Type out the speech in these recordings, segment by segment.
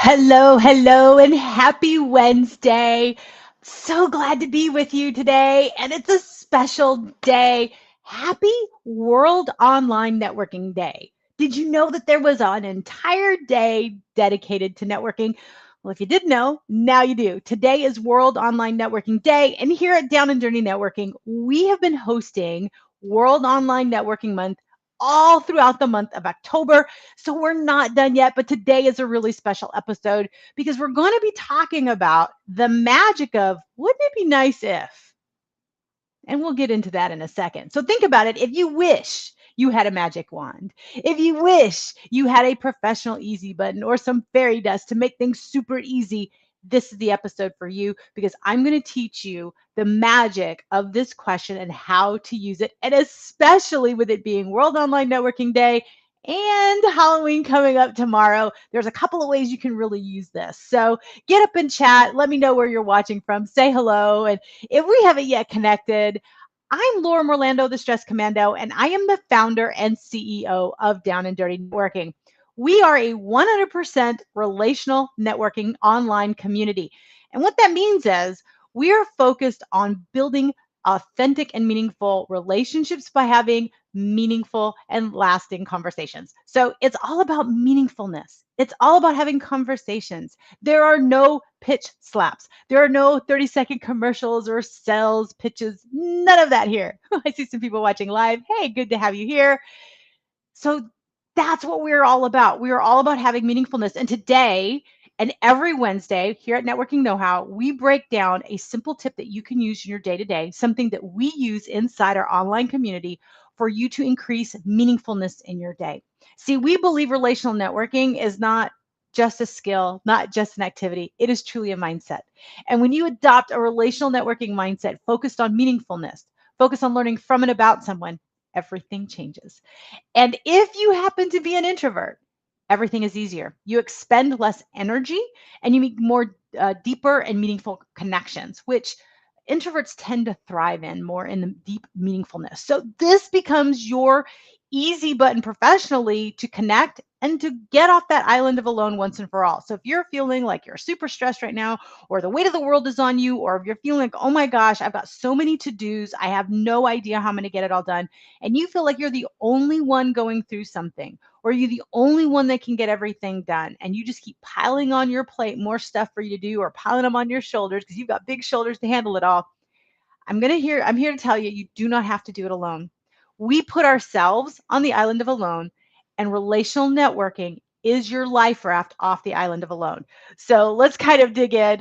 Hello, hello, and happy Wednesday. So glad to be with you today, and it's a special day. Happy World Online Networking Day. Did you know that there was an entire day dedicated to networking? Well, if you didn't know, now you do. Today is World Online Networking Day, and here at Down and Dirty Networking, we have been hosting World Online Networking Month all throughout the month of October. So we're not done yet, but today is a really special episode because we're going to be talking about the magic of wouldn't it be nice if? And we'll get into that in a second. So think about it. If you wish you had a magic wand, if you wish you had a professional easy button or some fairy dust to make things super easy, this is the episode for you because I'm going to teach you the magic of this question and how to use it. And especially with it being World Online Networking Day and Halloween coming up tomorrow, there's a couple of ways you can really use this. So get up and chat. Let me know where you're watching from. Say hello. And if we haven't yet connected, I'm Laura Morlando, the Stress Commando, and I am the founder and CEO of Down and Dirty Networking. We are a 100% relational networking online community. And what that means is we are focused on building authentic and meaningful relationships by having meaningful and lasting conversations. So it's all about meaningfulness. It's all about having conversations. There are no pitch slaps. There are no 30-second commercials or sales pitches. None of that here. I see some people watching live. Hey, good to have you here. So that's what we're all about. We are all about having meaningfulness. And today and every Wednesday here at Networking Know How, we break down a simple tip that you can use in your day to day, something that we use inside our online community for you to increase meaningfulness in your day. See, we believe relational networking is not just a skill, not just an activity. It is truly a mindset. And when you adopt a relational networking mindset focused on meaningfulness, focused on learning from and about someone, everything changes. And if you happen to be an introvert, everything is easier. You expend less energy and you make more deeper and meaningful connections, which introverts tend to thrive in more in the deep meaningfulness. So this becomes your easy button professionally to connect and to get off that island of alone once and for all. So if you're feeling like you're super stressed right now, or the weight of the world is on you, or if you're feeling like, oh my gosh, I've got so many to dos, I have no idea how I'm going to get it all done, and you feel like you're the only one going through something, or you're the only one that can get everything done, and you just keep piling on your plate more stuff for you to do or piling them on your shoulders because you've got big shoulders to handle it all, I'm here to tell you, you do not have to do it alone. We put ourselves on the island of alone, and relational networking is your life raft off the island of alone. So let's kind of dig in.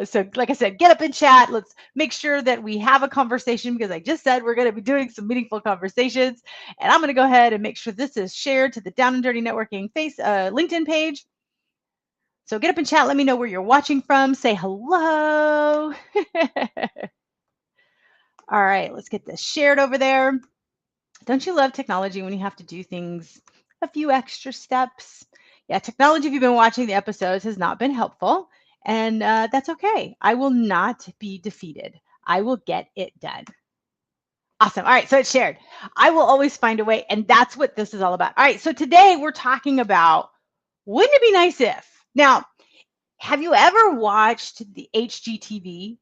So, like I said, get up and chat. Let's make sure that we have a conversation because I just said we're going to be doing some meaningful conversations. And I'm going to go ahead and make sure this is shared to the Down and Dirty Networking LinkedIn page. So get up and chat. Let me know where you're watching from. Say hello. All right, let's get this shared over there. Don't you love technology when you have to do things a few extra steps? Yeah, technology, if you've been watching the episodes, has not been helpful. And that's okay. I will not be defeated. I will get it done. Awesome. All right, so it's shared. I will always find a way. And that's what this is all about. All right, so today we're talking about wouldn't it be nice if? Now, have you ever watched the HGTV?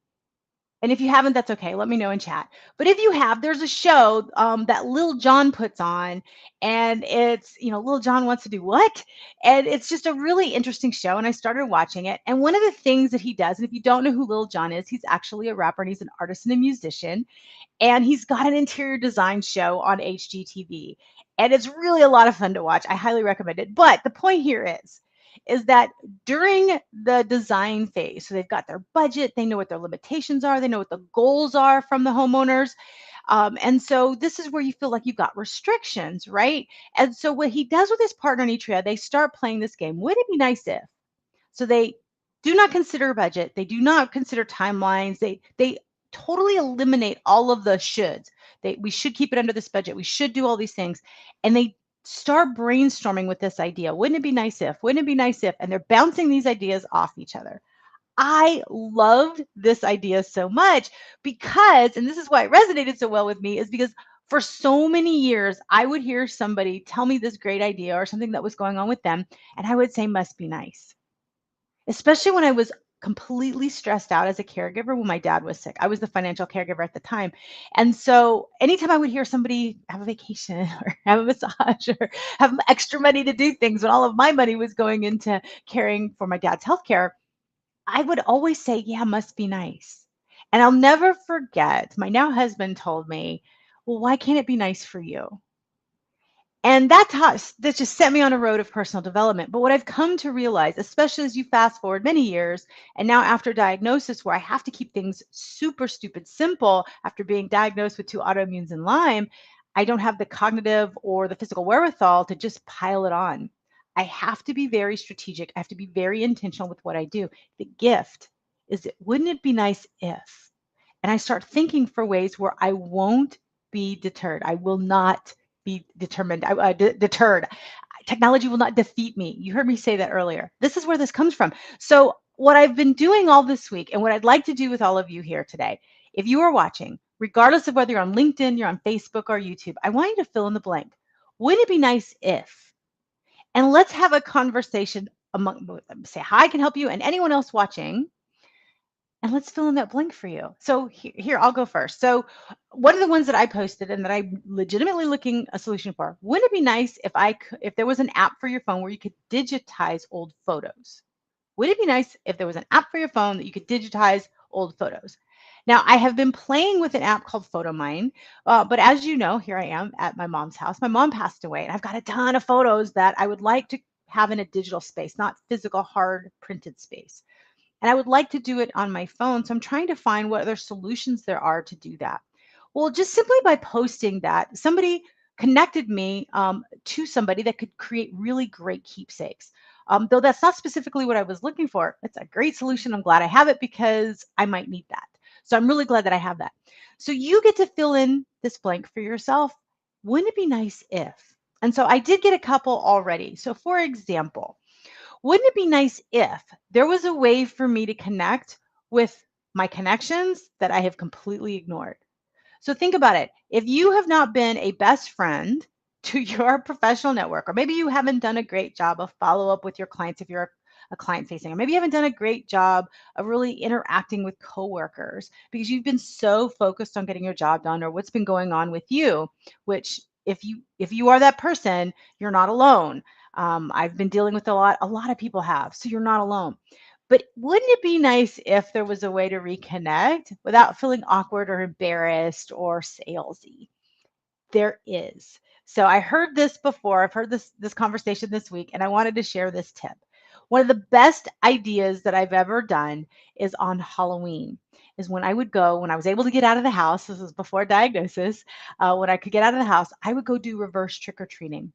And if you haven't, that's okay. Let me know in chat. But if you have, there's a show that Lil Jon puts on, and it's, Lil Jon wants to do what? And it's just a really interesting show. And I started watching it. And one of the things that he does, and if you don't know who Lil Jon is, he's actually a rapper and he's an artist and a musician. And he's got an interior design show on HGTV. And it's really a lot of fun to watch. I highly recommend it. But the point here is that during the design phase, so they've got their budget, they know what their limitations are, they know what the goals are from the homeowners. And so this is where you feel like you've got restrictions, right? And so what he does with his partner Nitria, they start playing this game. Would it be nice if? So they do not consider budget. They do not consider timelines. They totally eliminate all of the shoulds. We should keep it under this budget. We should do all these things. And they start brainstorming with this idea. Wouldn't it be nice if? Wouldn't it be nice if? And they're bouncing these ideas off each other. I loved this idea so much because, and this is why it resonated so well with me, is because for so many years, I would hear somebody tell me this great idea or something that was going on with them, and I would say, must be nice. especially when I was completely stressed out as a caregiver when my dad was sick. I was the financial caregiver at the time. And so anytime I would hear somebody have a vacation or have a massage or have extra money to do things when all of my money was going into caring for my dad's healthcare, I would always say, yeah, must be nice. And I'll never forget, my now husband told me, well, why can't it be nice for you? And that just set me on a road of personal development. But what I've come to realize, especially as you fast forward many years, and now after diagnosis, where I have to keep things super stupid simple after being diagnosed with two autoimmunes and Lyme, I don't have the cognitive or the physical wherewithal to just pile it on. I have to be very strategic. I have to be very intentional with what I do. The gift is that wouldn't it be nice if? And I start thinking for ways where I won't be deterred. I will not be deterred. Technology will not defeat me. You heard me say that earlier. This is where this comes from. So, what I've been doing all this week, and what I'd like to do with all of you here today, if you are watching, regardless of whether you're on LinkedIn, you're on Facebook, or YouTube, I want you to fill in the blank. Wouldn't it be nice if? And let's have a conversation among say hi, I can help you, and anyone else watching, and let's fill in that blank for you. So here, I'll go first. So one of the ones that I posted and that I'm legitimately looking a solution for, wouldn't it be nice if if there was an app for your phone where you could digitize old photos? Would it be nice if there was an app for your phone that you could digitize old photos? Now, I have been playing with an app called PhotoMine, but as you know, here I am at my mom's house. My mom passed away, and I've got a ton of photos that I would like to have in a digital space, not physical, hard printed space. And I would like to do it on my phone. So I'm trying to find what other solutions there are to do that. Well, just simply by posting that, somebody connected me to somebody that could create really great keepsakes. Though that's not specifically what I was looking for. It's a great solution. I'm glad I have it because I might need that. So I'm really glad that I have that. So you get to fill in this blank for yourself. Wouldn't it be nice if? And so I did get a couple already. So for example, wouldn't it be nice if there was a way for me to connect with my connections that I have completely ignored? So think about it. If you have not been a best friend to your professional network, or maybe you haven't done a great job of follow up with your clients if you're a client facing, or maybe you haven't done a great job of really interacting with coworkers because you've been so focused on getting your job done or what's been going on with you, which if you are that person, you're not alone. I've been dealing with a lot of people have, so you're not alone. But wouldn't it be nice if there was a way to reconnect without feeling awkward or embarrassed or salesy? There is. So I heard this before. I've heard this conversation this week, and I wanted to share this tip. One of the best ideas that I've ever done is on Halloween. Is when I would go when I was able to get out of the house. This was before diagnosis. When I could get out of the house, I would go do reverse trick or treating,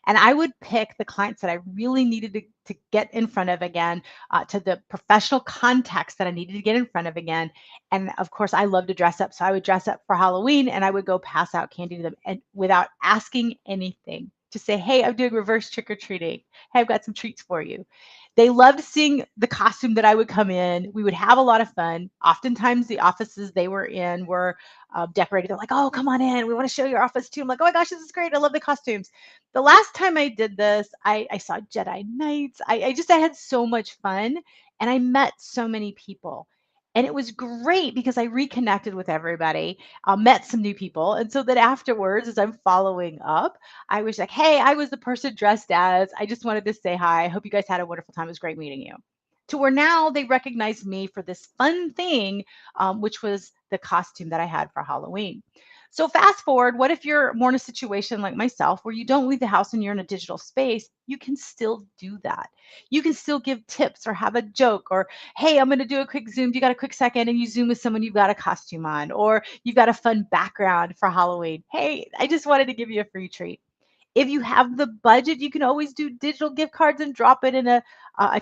and I would pick the clients that I really needed to get in front of again, to the professional contacts that I needed to get in front of again, and of course, I love to dress up. So I would dress up for Halloween and I would go pass out candy to them and without asking anything. Just say, hey, I'm doing reverse trick or treating. Hey, I've got some treats for you. They loved seeing the costume that I would come in. We would have a lot of fun. Oftentimes, the offices they were in were decorated. They're like, oh, come on in. We want to show your office too. I'm like, oh my gosh, this is great. I love the costumes. The last time I did this, I saw Jedi Knights. I had so much fun and I met so many people. And it was great because I reconnected with everybody, met some new people. And so that afterwards, as I'm following up, I was like, hey, I was the person dressed as. I just wanted to say hi. I hope you guys had a wonderful time. It was great meeting you. To where now they recognize me for this fun thing, which was the costume that I had for Halloween. So fast forward, what if you're more in a situation like myself where you don't leave the house and you're in a digital space? You can still do that. You can still give tips or have a joke or, hey, I'm going to do a quick Zoom. Do you got a quick second? And you Zoom with someone you've got a costume on, or you've got a fun background for Halloween. Hey, I just wanted to give you a free treat. If you have the budget, you can always do digital gift cards and drop it in a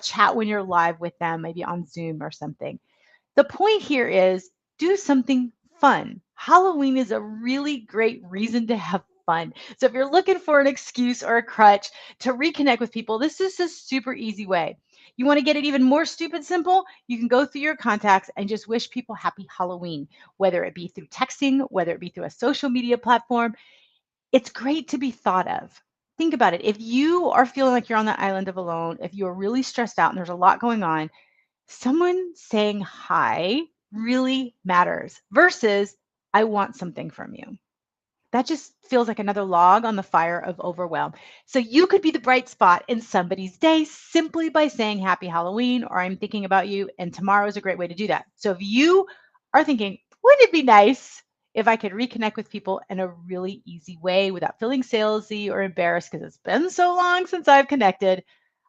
chat when you're live with them, maybe on Zoom or something. The point here is do something fun. Halloween is a really great reason to have fun. So if you're looking for an excuse or a crutch to reconnect with people, this is a super easy way. You want to get it even more stupid simple? You can go through your contacts and just wish people happy Halloween, whether it be through texting, whether it be through a social media platform. It's great to be thought of. think about it. If you are feeling like you're on the island of alone, if you're really stressed out and there's a lot going on, someone saying hi really matters versus I want something from you. That just feels like another log on the fire of overwhelm. So you could be the bright spot in somebody's day simply by saying happy Halloween or I'm thinking about you. And tomorrow is a great way to do that. So if you are thinking, wouldn't it be nice if I could reconnect with people in a really easy way without feeling salesy or embarrassed because it's been so long since I've connected?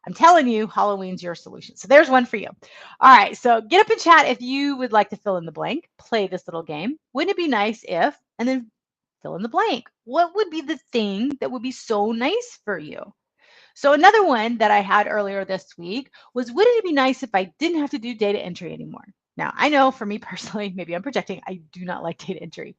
I'm telling you, Halloween's your solution. So there's one for you. All right. So get up and chat if you would like to fill in the blank, play this little game. Wouldn't it be nice if, and then fill in the blank. What would be the thing that would be so nice for you? So another one that I had earlier this week was, wouldn't it be nice if I didn't have to do data entry anymore? Now, I know for me personally, maybe I'm projecting, I do not like data entry.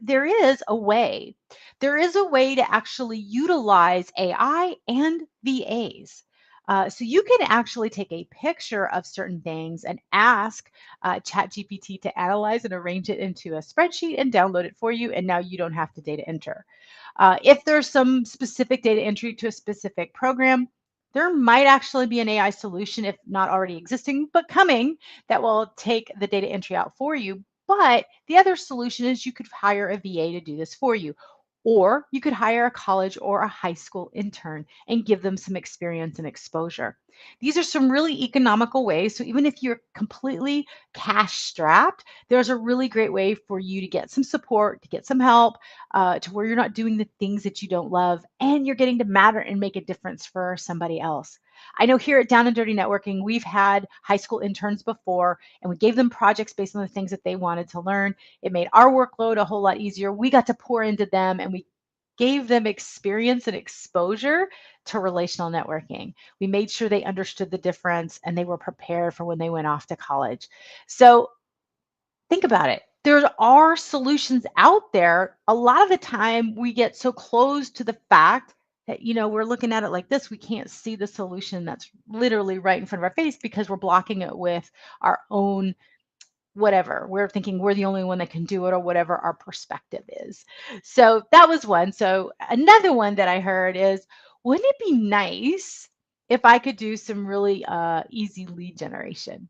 There is a way. There is a way to actually utilize AI and VAs. So you can actually take a picture of certain things and ask ChatGPT to analyze and arrange it into a spreadsheet and download it for you. And now you don't have to data enter. If there's some specific data entry to a specific program, there might actually be an AI solution, if not already existing, but coming, that will take the data entry out for you. But the other solution is you could hire a VA to do this for you. Or you could hire a college or a high school intern and give them some experience and exposure. These are some really economical ways. So even if you're completely cash strapped, there's a really great way for you to get some support, to get some help, to where you're not doing the things that you don't love and you're getting to matter and make a difference for somebody else. I know here at Down and Dirty Networking, we've had high school interns before and we gave them projects based on the things that they wanted to learn. It made our workload a whole lot easier. We got to pour into them and we gave them experience and exposure to relational networking. We made sure they understood the difference and they were prepared for when they went off to college. So think about it. There are solutions out there. A lot of the time we get so close to the fact that, we're looking at it like this. We can't see the solution that's literally right in front of our face because we're blocking it with our own whatever. We're thinking we're the only one that can do it or whatever our perspective is. So that was one. So another one that I heard is, wouldn't it be nice if I could do some really easy lead generation?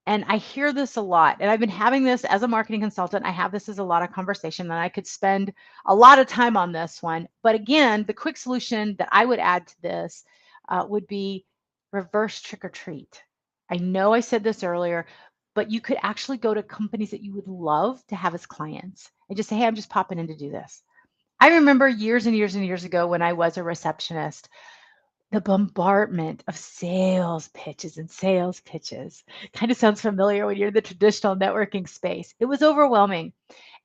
And I hear this a lot. And I've been having this as a marketing consultant. I have this as a lot of conversation, and I could spend a lot of time on this one. But again, the quick solution that I would add to this would be reverse trick or treat. I know I said this earlier, but you could actually go to companies that you would love to have as clients and just say, hey, I'm just popping in to do this. I remember years and years and years ago when I was a receptionist, the bombardment of sales pitches and sales pitches kind of sounds familiar when you're in the traditional networking space. It was overwhelming.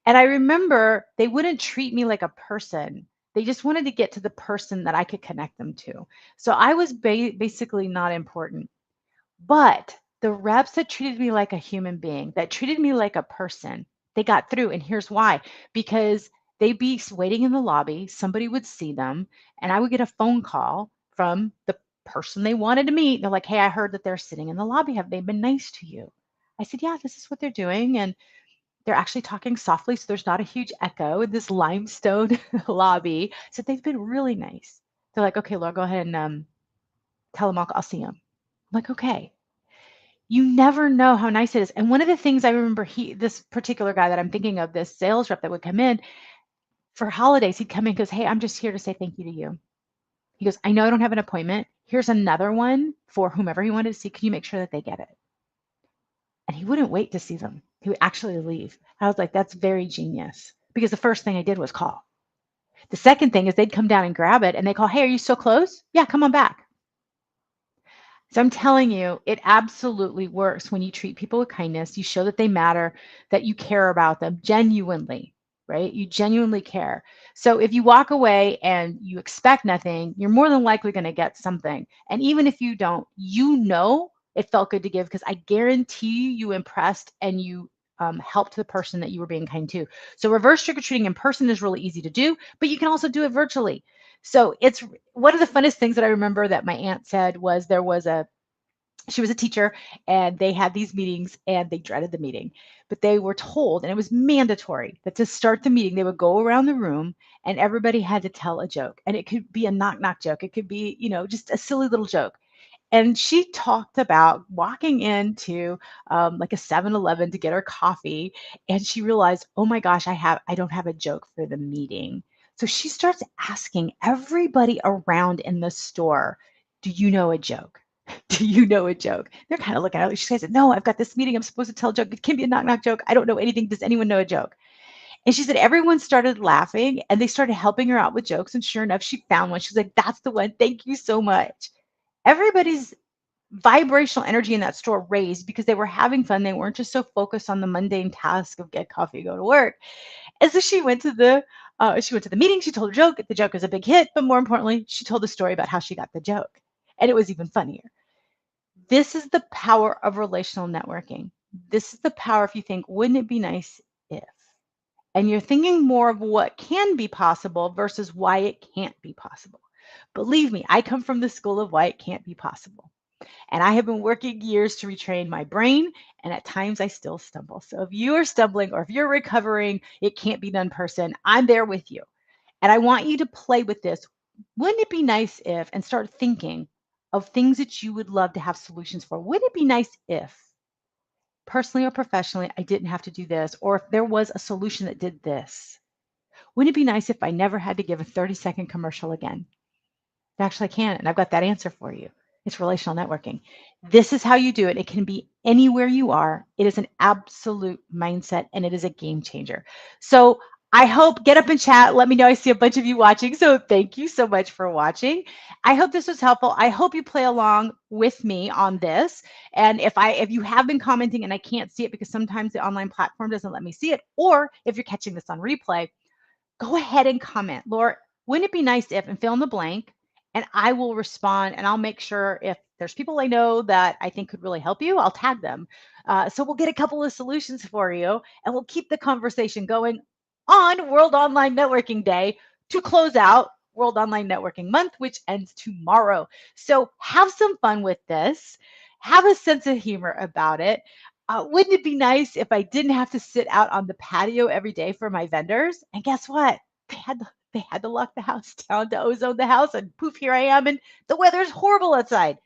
And I remember they wouldn't treat me like a person. They just wanted to get to the person that I could connect them to. So I was basically not important. But the reps that treated me like a human being, that treated me like a person, they got through. And here's why: because they'd be waiting in the lobby, somebody would see them, and I would get a phone call from the person they wanted to meet. They're like, hey, I heard that they're sitting in the lobby. Have they been nice to you? I said, yeah, this is what they're doing. And they're actually talking softly, so there's not a huge echo in this limestone lobby. So they've been really nice. They're like, okay, Laura, go ahead and tell them I'll see them. I'm like, okay. You never know how nice it is. And one of the things I remember, this particular guy that I'm thinking of, this sales rep that would come in for holidays, he'd come in and goes, hey, I'm just here to say thank you to you. He goes, I know I don't have an appointment. Here's another one for whomever he wanted to see. Can you make sure that they get it? And he wouldn't wait to see them. He would actually leave. I was like, that's very genius, because the first thing I did was call. The second thing is they'd come down and grab it and they call, hey, are you still close? Yeah, come on back. So I'm telling you, it absolutely works when you treat people with kindness. You show that they matter, that you care about them genuinely, right? You genuinely care. So if you walk away and you expect nothing, you're more than likely going to get something. And even if you don't, it felt good to give, because I guarantee you impressed and you helped the person that you were being kind to. So reverse trick-or-treating in person is really easy to do, but you can also do it virtually. So it's one of the funnest things that I remember that my aunt said was, there was a She was a teacher, and they had these meetings and they dreaded the meeting. But they were told, and it was mandatory, that to start the meeting, they would go around the room and everybody had to tell a joke. And it could be a knock knock joke. It could be, just a silly little joke. And she talked about walking into like a 7-Eleven to get her coffee, and she realized, oh my gosh, I don't have a joke for the meeting. So she starts asking everybody around in the store, do you know a joke? Do you know a joke? They're kind of looking at her. She says, no, I've got this meeting. I'm supposed to tell a joke. It can be a knock knock joke. I don't know anything. Does anyone know a joke? And she said everyone started laughing and they started helping her out with jokes. And sure enough, she found one. She's like, that's the one. Thank you so much. Everybody's vibrational energy in that store raised because they were having fun. They weren't just so focused on the mundane task of get coffee, go to work. And so she went to the meeting. She told her joke. The joke was a big hit, but more importantly, she told the story about how she got the joke, and it was even funnier. This is the power of relational networking. This is the power if you think, wouldn't it be nice if? And you're thinking more of what can be possible versus why it can't be possible. Believe me, I come from the school of why it can't be possible. And I have been working years to retrain my brain, and at times I still stumble. So if you are stumbling or if you're recovering, it can't be done person, I'm there with you. And I want you to play with this. Wouldn't it be nice if, and start thinking of things that you would love to have solutions for? Wouldn't it be nice if, personally or professionally, I didn't have to do this, or if there was a solution that did this? Wouldn't it be nice if I never had to give a 30-second commercial again? Actually, I can, and I've got that answer for you. It's relational networking. This is how you do it. It can be anywhere you are. It is an absolute mindset, and it is a game changer. So I hope, get up and chat. Let me know. I see a bunch of you watching. So thank you so much for watching. I hope this was helpful. I hope you play along with me on this. And if you have been commenting and I can't see it because sometimes the online platform doesn't let me see it, or if you're catching this on replay, go ahead and comment. Laura, wouldn't it be nice if, and fill in the blank, and I will respond and I'll make sure if there's people I know that I think could really help you, I'll tag them. So we'll get a couple of solutions for you and we'll keep the conversation going on World Online Networking Day to close out World Online Networking Month, which ends tomorrow. So have some fun with this. Have a sense of humor about it. Wouldn't it be nice if I didn't have to sit out on the patio every day for my vendors? And guess what? They had to lock the house down to ozone the house, and poof, here I am, and the weather's horrible outside.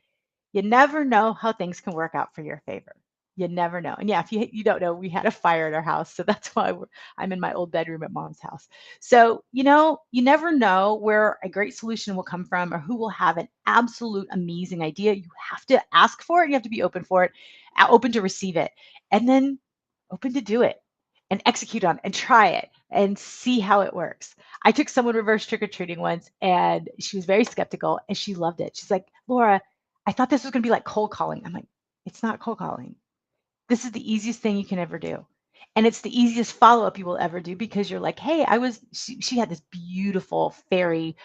You never know how things can work out for your favor. You never know. And yeah, if you don't know, we had a fire at our house, so that's why I'm in my old bedroom at mom's house. So you never know where a great solution will come from or who will have an absolute amazing idea. You have to ask for it. You have to be open for it, open to receive it, and then open to do it and execute on it and try it and see how it works. I took someone reverse trick or treating once, and she was very skeptical, and she loved it. She's like, Laura, I thought this was going to be like cold calling. I'm like, it's not cold calling. This is the easiest thing you can ever do. And it's the easiest follow up you will ever do because you're like, hey, she had this beautiful fairy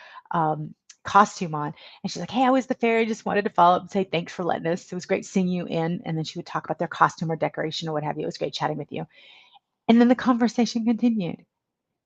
costume on. And she's like, hey, I was the fairy. Just wanted to follow up and say thanks for letting us. It was great seeing you in. And then she would talk about their costume or decoration or what have you. It was great chatting with you. And then the conversation continued.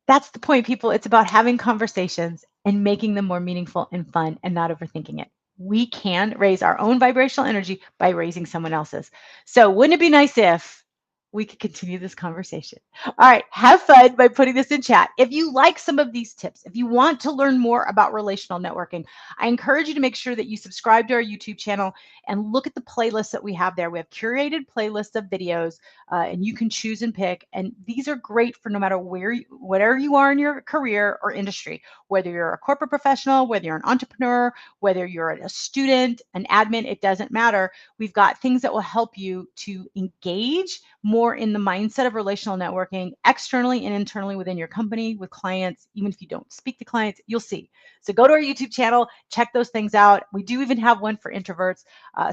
That's the point, people. It's about having conversations and making them more meaningful and fun and not overthinking it. We can raise our own vibrational energy by raising someone else's. So wouldn't it be nice if we could continue this conversation? All right, have fun by putting this in chat. If you like some of these tips, if you want to learn more about relational networking, I encourage you to make sure that you subscribe to our YouTube channel and look at the playlists that we have there. We have curated playlists of videos, and you can choose and pick. And these are great for no matter whatever you are in your career or industry, whether you're a corporate professional, whether you're an entrepreneur, whether you're a student, an admin, it doesn't matter. We've got things that will help you to engage more in the mindset of relational networking externally and internally within your company with clients. Even if you don't speak to clients, you'll see. So go to our YouTube channel, check those things out. We do even have one for introverts.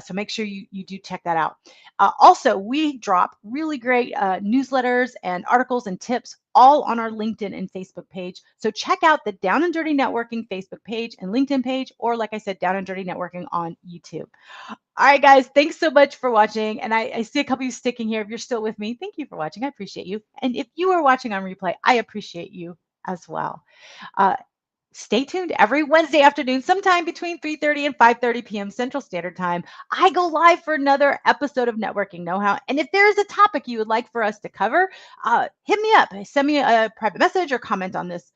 So make sure you do check that out. Also, we drop really great newsletters and articles and tips all on our LinkedIn and Facebook page. So check out the Down and Dirty Networking Facebook page and LinkedIn page, or like I said, Down and Dirty Networking on YouTube. All right, guys, thanks so much for watching. And I see a couple of you sticking here. If you're still with me, thank you for watching. I appreciate you. And if you are watching on replay, I appreciate you as well. Uh, Stay tuned every Wednesday afternoon, sometime between 3:30 and 5:30 p.m. Central Standard Time. I go live for another episode of Networking Know-How. And if there is a topic you would like for us to cover, hit me up. Send me a private message or comment on this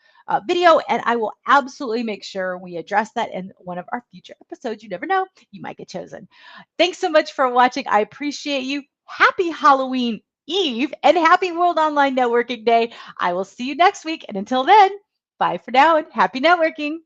video, and I will absolutely make sure we address that in one of our future episodes. You never know, you might get chosen. Thanks so much for watching. I appreciate you. Happy Halloween Eve and happy World Online Networking Day. I will see you next week. And until then, bye for now and happy networking.